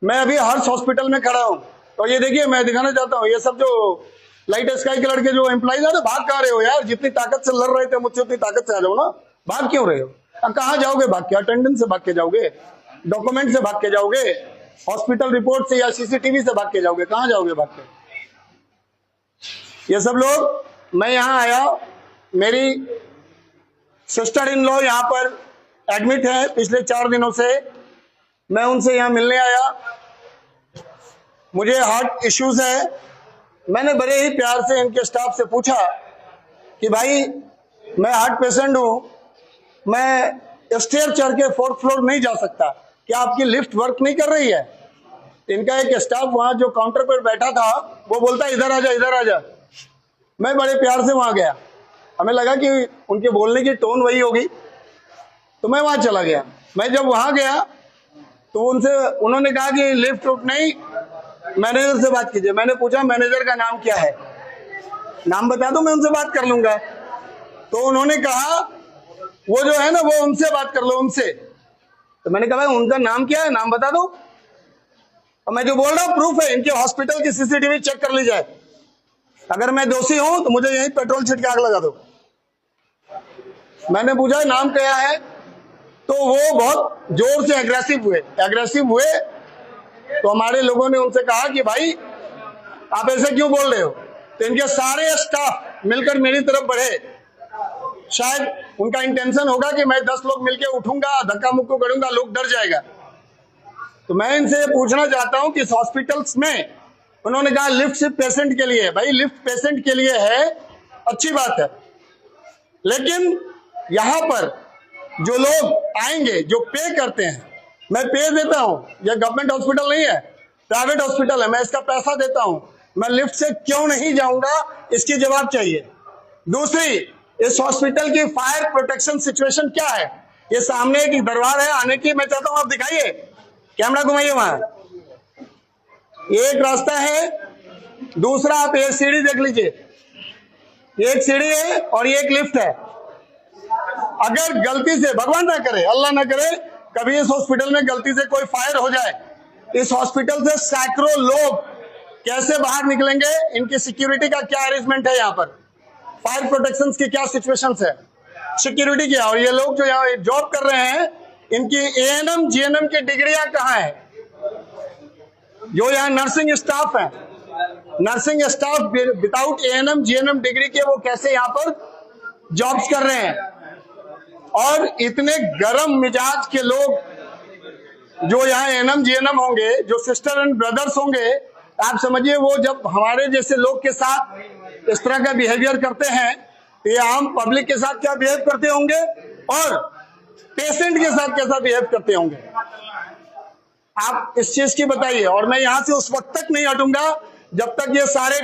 मैं अभी हर्ष हॉस्पिटल में खड़ा हूँ, तो ये देखिए मैं दिखाना चाहता हूँ, ये सब जो लाइट स्काई के लड़के जो एम्प्लॉइज है, भाग कहाँ रहे हो यार? जितनी ताकत से लड़ रहे थे मुझसे उतनी ताकत से आ जाओ ना, भाग क्यों रहे हो? अब कहाँ जाओगे भाग के? अटेंडेंस से भाग के जाओगे, डॉक्यूमेंट से भाग के जाओगे, हॉस्पिटल रिपोर्ट से या सीसीटीवी से भाग के जाओगे? कहाँ जाओगे भाग के? ये सब लोग, मैं यहाँ आया, मेरी सिस्टर इन लॉ यहाँ पर एडमिट है पिछले 4 दिनों से, मैं उनसे यहाँ मिलने आया। मुझे हार्ट इश्यूज है। मैंने बड़े ही प्यार से इनके स्टाफ से पूछा कि भाई मैं हार्ट पेशेंट हूँ, मैं स्टेयर चढ़ के 4th फ्लोर नहीं जा सकता, क्या आपकी लिफ्ट वर्क नहीं कर रही है? इनका एक स्टाफ वहां जो काउंटर पर बैठा था वो बोलता इधर आ जा, इधर आ जा। मैं बड़े प्यार से वहां गया, हमें लगा कि उनके बोलने की टोन वही होगी, तो मैं वहां चला गया। मैं जब वहां गया तो उन्होंने कहा कि लिफ्ट उठ नहीं, मैनेजर से बात कीजिए। मैंने पूछा मैनेजर का नाम क्या है? नाम बता दो, मैं उनसे बात कर लूंगा। तो उन्होंने कहा वो जो है ना, वो उनसे बात कर लो, उनसे। तो मैंने कहा भाई उनका नाम क्या है, नाम बता दो। और मैं जो बोल रहा हूँ प्रूफ है, इनके हॉस्पिटल की सीसीटीवी चेक कर ली जाए। अगर मैं दोषी हूं तो मुझे यही पेट्रोल छिड़क के आग लगा दो। मैंने पूछा नाम क्या है, तो वो बहुत जोर से एग्रेसिव हुए। तो हमारे लोगों ने उनसे कहा कि भाई आप ऐसे क्यों बोल रहे हो? तो इनके सारे स्टाफ मिलकर मेरी तरफ बढ़े। शायद उनका इंटेंशन होगा कि मैं 10 लोग मिलकर उठूंगा, धक्का मुक्की करूंगा, लोग डर जाएगा। तो मैं इनसे पूछना चाहता हूं कि इस हॉस्पिटल्स में उन्होंने कहा लिफ्ट सिर्फ पेशेंट के लिए है। भाई लिफ्ट पेशेंट के लिए है, अच्छी बात है, लेकिन यहां पर जो लोग आएंगे, जो पे करते हैं, मैं पे देता हूं, यह गवर्नमेंट हॉस्पिटल नहीं है, प्राइवेट हॉस्पिटल है, मैं इसका पैसा देता हूं, मैं लिफ्ट से क्यों नहीं जाऊंगा, इसकी जवाब चाहिए। दूसरी, इस हॉस्पिटल की फायर प्रोटेक्शन सिचुएशन क्या है? ये सामने एक दरबार है आने की, मैं चाहता हूं आप दिखाइए, कैमरा घुमाइए वहां। एक रास्ता है, दूसरा आप एक सीढ़ी देख लीजिए, एक सीढ़ी है और ये एक लिफ्ट है। अगर गलती से, भगवान ना करे, अल्लाह ना करे, कभी इस हॉस्पिटल में गलती से कोई फायर हो जाए, इस हॉस्पिटल से सैकड़ों लोग कैसे बाहर निकलेंगे? इनकी सिक्योरिटी का क्या अरेंजमेंट है? यहाँ पर फायर प्रोटेक्शन की क्या सिचुएशंस है, सिक्योरिटी क्या? और ये लोग जो यहाँ जॉब कर रहे हैं, इनकी ANM GNM की डिग्रियां कहाँ है? जो यहाँ नर्सिंग स्टाफ है, nursing staff without ANM GNM degree के वो कैसे यहाँ पर जॉब्स कर रहे हैं? और इतने गर्म मिजाज के लोग जो यहाँ ANM GNM होंगे, जो सिस्टर एंड ब्रदर्स होंगे, आप समझिए वो जब हमारे जैसे लोग के साथ इस तरह का बिहेवियर करते हैं, तो ये आम पब्लिक के साथ क्या बिहेव करते होंगे और पेशेंट के साथ कैसा बिहेव करते होंगे? आप इस चीज की बताइए। और मैं यहां से उस वक्त तक नहीं हटूंगा जब तक ये सारे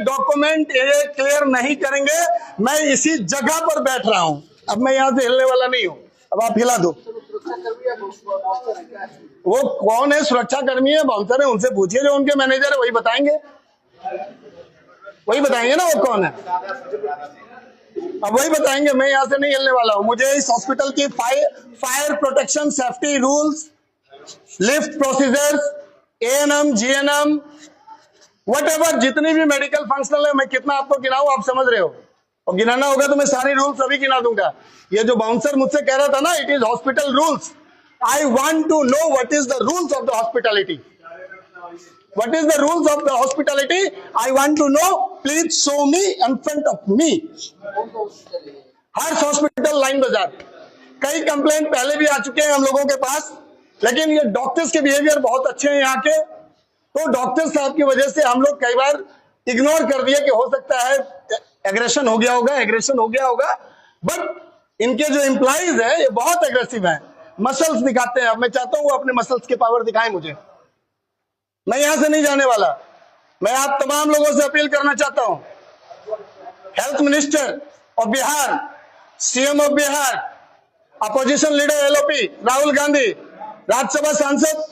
डॉक्यूमेंट ये क्लियर नहीं करेंगे। मैं इसी जगह पर बैठ रहा हूं, अब मैं यहां से हिलने वाला नहीं हूं। अब आप हिला दो। वो कौन है? सुरक्षा कर्मी है, बाउंसर है, उनसे पूछिए, जो उनके मैनेजर है वही बताएंगे ना वो कौन है। अब वही बताएंगे, मैं यहां से नहीं हिलने वाला हूं। मुझे इस हॉस्पिटल की fire protection safety rules, lift procedures, ANM GNM, whatever जितनी भी मेडिकल फंक्शनल है, मैं कितना आपको गिनाऊं आप समझ रहे हो? और गिनाना होगा तो मैं सारे रूल्स अभी गिना दूंगा। ये जो बाउंसर मुझसे कह रहा था ना, it is hospital rules. I want to know what is the rules of the hospitality. What is the rules of the hospitality? I want to know. Please show me in front of me. Harsh hospital line बाजार, कई complaint पहले भी आ चुके हैं हम लोगों के पास, लेकिन ये डॉक्टर्स के बिहेवियर बहुत अच्छे हैं यहाँ के। तो डॉक्टर साहब की वजह से हम लोग कई बार इग्नोर कर दिए कि हो सकता है एग्रेशन हो गया होगा, बट इनके जो एम्प्लॉइज है ये बहुत एग्रेसिव हैं, मसल्स दिखाते हैं। अब मैं चाहता हूँ अपने मसल्स के पावर दिखाएं मुझे। मैं यहां से नहीं जाने वाला। मैं आप तमाम लोगों से अपील करना चाहता हूं, health minister of Bihar, CM of Bihar, opposition leader LOP Rahul Gandhi, Rajya Sabha सांसद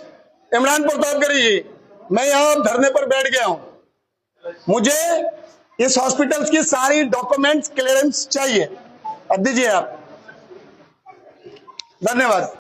इमरान प्रतापगढ़ी जी, मैं यहां धरने पर बैठ गया हूं। मुझे इस हॉस्पिटल की सारी डॉक्यूमेंट्स क्लियरेंस चाहिए। अब दीजिए आप। धन्यवाद।